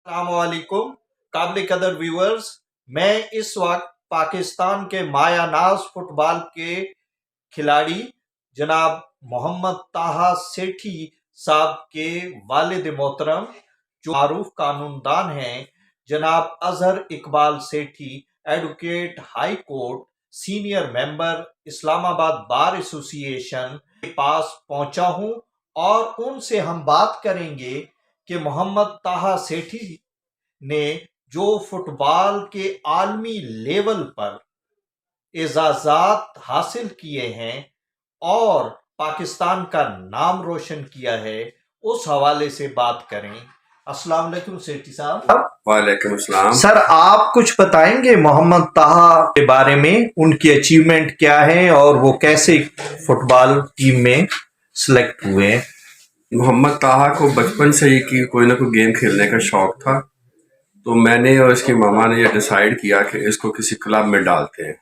अस्सलामुअलैकुम काबिल कदर व्यूअर्स। मैं इस वक्त पाकिस्तान के मायानाज फुटबॉल के खिलाड़ी जनाब मोहम्मद ताहा सेठी साहब के वालिद मोहतरम जो मारूफ कानूनदान हैं जनाब Azhar Iqbal Sethi, advocate high court, senior member Islamabad bar association के पास पहुंचा हूं और उनसे हम बात करेंगे कि मोहम्मद ताहा सेठी ने जो फुटबॉल के आलमी लेवल पर एजाजात हासिल किए हैं और पाकिस्तान का नाम रोशन किया है, उस हवाले से बात करें। अस्सलाम वालेकुम सेठी साहब। वालेकुम अस्सलाम। सर, आप कुछ बताएंगे मोहम्मद ताहा के बारे में, उनकी अचीवमेंट क्या है और वो कैसे फुटबॉल टीम में सिलेक्ट हुए हैं? मोहम्मद ताहा को बचपन से ही कि कोई ना कोई गेम खेलने का शौक था, तो मैंने और इसकी मामा ने ये डिसाइड किया कि इसको किसी क्लब में डालते हैं।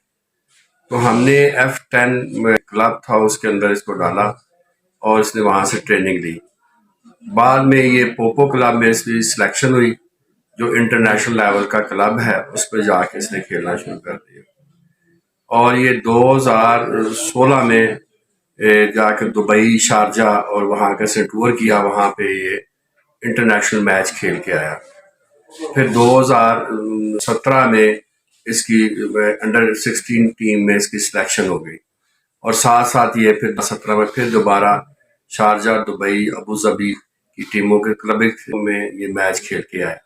तो हमने F10 में क्लब था, उसके अंदर इसको डाला और इसने वहाँ से ट्रेनिंग ली। बाद में ये पोपो क्लब में इसकी सिलेक्शन हुई, जो इंटरनेशनल लेवल का क्लब है, उस पर जाके इसने खेलना शुरू कर दिया। और ये 2016 में जाकर दुबई, शारजा और वहाँ का से टूर किया, वहाँ पे ये इंटरनेशनल मैच खेल के आया। फिर 2017 में इसकी अंडर 16 टीम में इसकी सिलेक्शन हो गई और साथ साथ ये फिर 17 में फिर दोबारा शारजा, दुबई, अबू धाबी की टीमों के क्लब में ये मैच खेल के आया।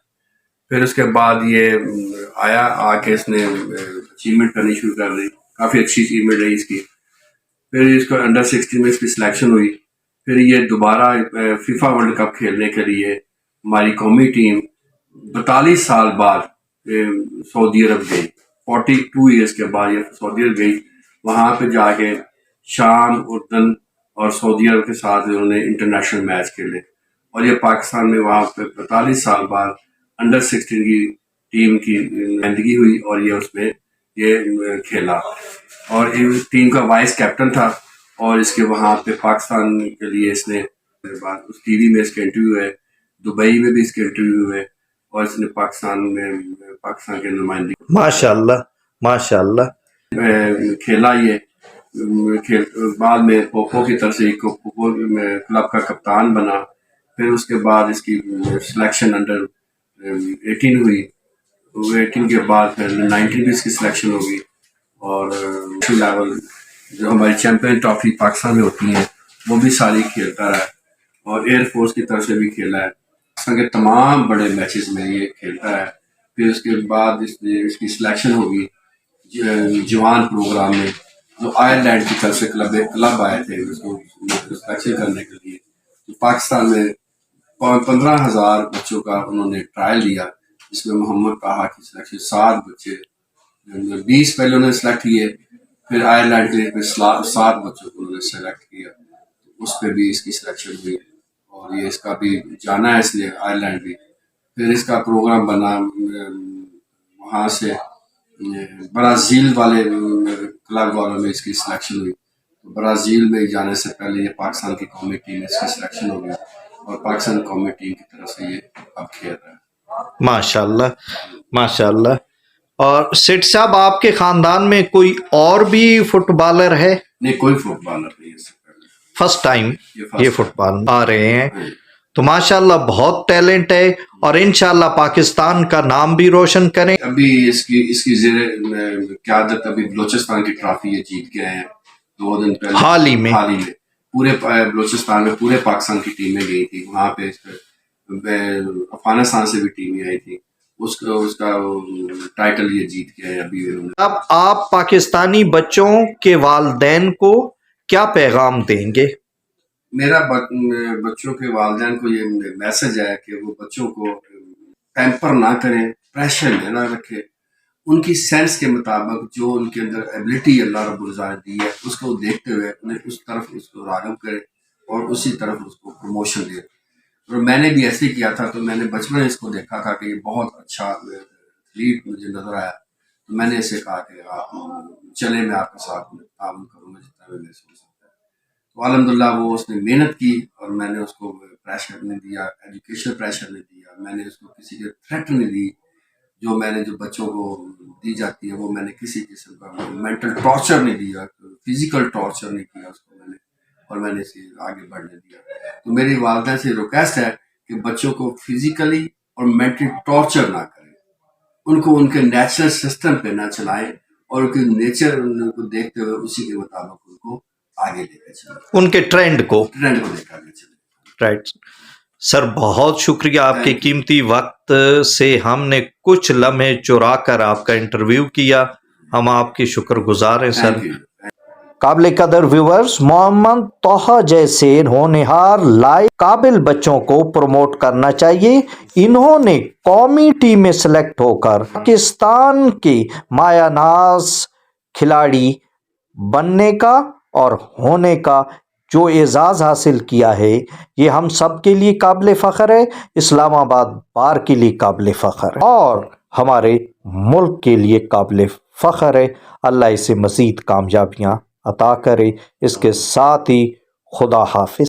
फिर उसके बाद ये आया, आके इसने अचीवमेंट करनी शुरू कर दी, काफ़ी अच्छी अचीवमेंट रही इसकी। फिर इसको अंडर 16 में इसकी सिलेक्शन हुई। फिर ये दोबारा फीफा वर्ल्ड कप खेलने के लिए हमारी कौमी टीम 42 साल बाद सऊदी अरब गई। 42 ईयर्स के बाद ये सऊदी अरब गई। वहाँ पे जाके शाम, उर्दन और सऊदी अरब के साथ उन्होंने इंटरनेशनल मैच खेले और ये पाकिस्तान में वहाँ पे 45 साल बाद अंडर 16 की टीम की नुमाइंदगी हुई और ये उसमें ये खेला और इस टीम का वाइस कैप्टन था। और इसके वहाँ पे पाकिस्तान के लिए इसने बाद उस टीवी में इसके इंटरव्यू है, दुबई में भी इसके इंटरव्यू है और इसने पाकिस्तान के नुमाइंदगी माशाल्लाह माशाल्लाह खेला। ये खेल बाद में पोपो की तरफ से पोपो क्लब का कप्तान बना। फिर उसके बाद इसकी सिलेक्शन अंडर 18 हुई। 18 के बाद फिर 19 भी इसकी सिलेक्शन होगी और लेवल जो हमारी चैंपियन ट्रॉफी पाकिस्तान में होती हैं वो भी सारी खेलता रहा है और एयरफोर्स की तरफ से भी खेला है। पाकिस्तान के तमाम बड़े मैचेस में ये खेलता है। फिर उसके बाद इसकी सिलेक्शन होगी जवान प्रोग्राम में, जो आयरलैंड की तरफ से क्लब आए थे उसको सिलेक्शन करने के लिए। तो पाकिस्तान में 15,000 बच्चों का उन्होंने ट्रायल लिया, जिसमें मोहम्मद ताहा की सिलेक्शन 7 बच्चे, 20 पहले उन्होंने सेलेक्ट किए। फिर आयरलैंड के लिए 7 बच्चों को उन्होंने सेलेक्ट किया, उस पर भी इसकी सिलेक्शन हुई और ये इसका भी जाना है इसलिए आयरलैंड भी। फिर इसका प्रोग्राम बना वहाँ से ब्राज़ील वाले क्लब वालों में इसकी सिलेक्शन हुई। तो ब्राज़ील में जाने से पहले ये पाकिस्तान की कौमी टीम में इसकी सिलेक्शन हो गई और पाकिस्तान कौमी टीम की तरफ से ये अब खेल रहा है। माशाल्लाह माशाल्लाह। और सेठ साहब, आपके खानदान में कोई और भी फुटबॉलर है? नहीं, कोई फुटबॉलर नहीं है। फर्स्ट टाइम ये फुटबॉल आ रहे हैं, हाँ। तो माशाल्लाह बहुत टैलेंट है और इंशाल्लाह पाकिस्तान का नाम भी रोशन करें। अभी इसकी क़यादत अभी बलोचिस्तान की ट्रॉफी ये जीत के आए हैं 2 दिन पहले, हाल ही में पूरे बलोचिस्तान में पूरे पाकिस्तान की टीमें गई थी वहाँ पे। अफगानिस्तान से भी टीमें आई थी, उसका टाइटल ये जीत के आए अभी। अब आप पाकिस्तानी बच्चों के वालिदैन को क्या पैगाम देंगे? मेरा बच्चों के वालिदैन को ये मैसेज है कि वो बच्चों को पैम्पर ना करें, प्रेशर में ना रखें, उनकी सेंस के मुताबिक जो उनके अंदर एबिलिटी अल्लाह रब्बुल इज़्ज़त दी है उसको देखते हुए उन्हें उस तरफ उसको राग़िब करें और उसी तरफ उसको प्रमोशन दे। और मैंने भी ऐसे ही किया था, तो मैंने बचपन में इसको देखा था कि ये बहुत अच्छा एथलीट मुझे नज़र आया, तो मैंने इसे कहा कि आप चले, मैं आपके साथ ताउन करूँगा जितना भी मेरे से हो सकता है। تو الحمدللہ وہ اس نے محنت کی اور میں نے اس کو پریشر نہیں دیا، ایجوکیشن پریشر نہیں دیا، میں نے اس کو کسی کے تھریٹ نہیں دی، جو میں نے جو بچوں کو دی جاتی ہے وہ میں نے کسی قسم کا مینٹل ٹارچر نہیں دیا، فزیکل ٹارچر نہیں کیا اس کو میں نے، اور میں نے اسے آگے بڑھنے دیا۔ تو میری والدہ سے ریکویسٹ ہے کہ بچوں کو فزیکلی اور مینٹلی ٹارچر نہ کریں، ان کو ان کے نیچرل سسٹم پہ نہ چلائیں، اور ان کے نیچر کو دیکھتے ہوئے اسی کے مطابق ان کو آگے لے کے چلیں، ان کے ٹرینڈ کو دیکھ کر چلیں۔ رائٹ سر، بہت شکریہ آپ کے قیمتی وقت سے ہم نے کچھ لمحے چرا کر آپ کا انٹرویو کیا، ہم آپ کے شکر گزار ہیں سر۔ قابل قدر ویورز، محمد طہ جیسے ہونہار لائق قابل بچوں کو پروموٹ کرنا چاہیے۔ انہوں نے قومی ٹیم میں سلیکٹ ہو کر پاکستان کے مایہ ناز کھلاڑی بننے کا اور ہونے کا جو اعزاز حاصل کیا ہے، یہ ہم سب کے لیے قابل فخر ہے، اسلام آباد بار کے لیے قابل فخر ہے اور ہمارے ملک کے لیے قابل فخر ہے۔ اللہ اسے مزید کامیابیاں عطا کرے۔ اس کے ساتھ ہی خدا حافظ۔